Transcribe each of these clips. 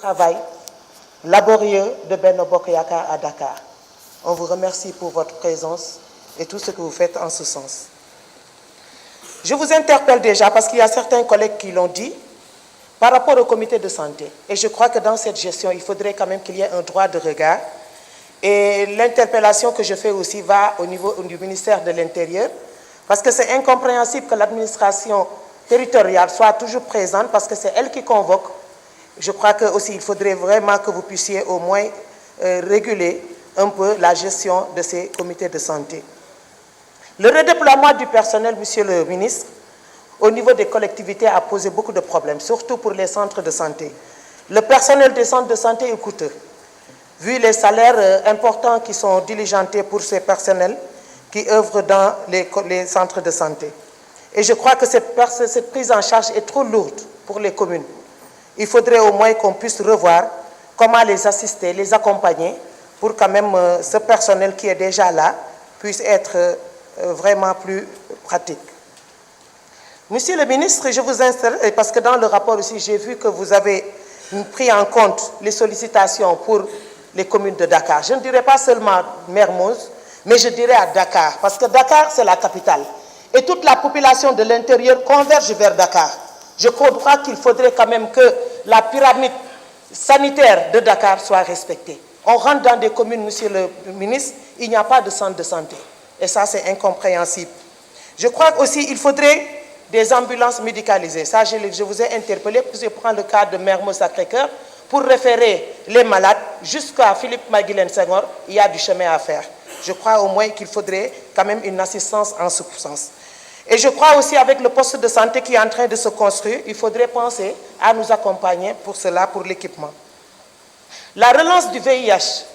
travail laborieux de Benno Bokk Yakaar à Dakar. On vous remercie pour votre présence et tout ce que vous faites en ce sens. Je vous interpelle déjà parce qu'il y a certains collègues qui l'ont dit par rapport au comité de santé. Et je crois que dans cette gestion, il faudrait quand même qu'il y ait un droit de regard. Et l'interpellation que je fais aussi va au niveau du ministère de l'Intérieur, parce que c'est incompréhensible que l'administration territoriale soit toujours présente, parce que c'est elle qui convoque. Je crois que aussi il faudrait vraiment que vous puissiez au moins réguler un peu la gestion de ces comités de santé. Le redéploiement du personnel, Monsieur le ministre, au niveau des collectivités a posé beaucoup de problèmes, surtout pour les centres de santé. Le personnel des centres de santé est coûteux, vu les salaires importants qui sont diligentés pour ces personnels qui œuvrent dans les centres de santé. Et je crois que cette prise en charge est trop lourde pour les communes. Il faudrait au moins qu'on puisse revoir comment les assister, les accompagner, pour quand même ce personnel qui est déjà là puisse être vraiment plus pratique. Monsieur le ministre, je vous installe, parce que dans le rapport aussi, j'ai vu que vous avez pris en compte les sollicitations pour les communes de Dakar. Je ne dirais pas seulement Mermoz, mais je dirais à Dakar, parce que Dakar, c'est la capitale. Et toute la population de l'intérieur converge vers Dakar. Je crois qu'il faudrait quand même que la pyramide sanitaire de Dakar soit respectée. On rentre dans des communes, monsieur le ministre, il n'y a pas de centre de santé. Et ça, c'est incompréhensible. Je crois aussi qu'il faudrait des ambulances médicalisées. Ça, je vous ai interpellé, parce que je prends le cas de Mermoz Sacré-Cœur, pour référer les malades jusqu'à Philippe Maguilène Senghor, il y a du chemin à faire. Je crois au moins qu'il faudrait quand même une assistance en ce sens. Et je crois aussi avec le poste de santé qui est en train de se construire, il faudrait penser à nous accompagner pour cela, pour l'équipement. La relance du VIH.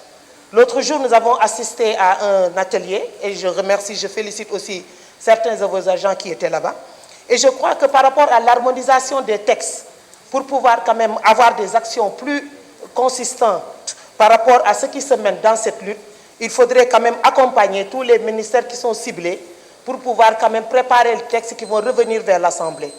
L'autre jour, nous avons assisté à un atelier et je félicite aussi certains de vos agents qui étaient là-bas. Et je crois que par rapport à l'harmonisation des textes, pour pouvoir quand même avoir des actions plus consistantes par rapport à ce qui se mène dans cette lutte, il faudrait quand même accompagner tous les ministères qui sont ciblés pour pouvoir quand même préparer le texte qui vont revenir vers l'Assemblée.